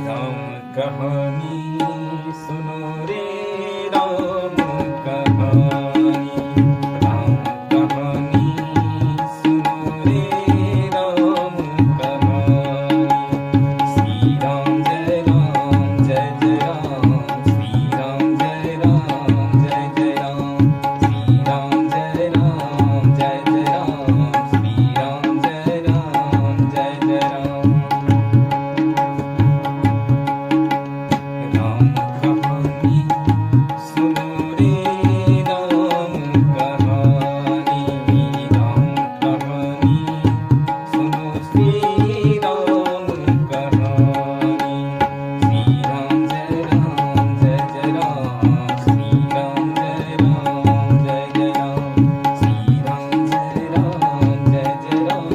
राम कहानी सुनो रे राम कहानी राम कहानी सुनो रे राम कहानी श्री राम जय राम जय जय राम श्री राम जय राम जय जय राम श्री राम जय राम जय जय राम श्री राम जय राम जय जय राम राम कहानी सुनो रे राम कहानी राम कहानी सुनो श्री राम कहानी श्री राम जय राम जय जय राम श्री राम जय राम जय जय राम श्री राम जय राम जय जय राम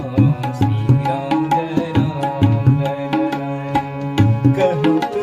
श्री राम जय राम जय जय राम कहो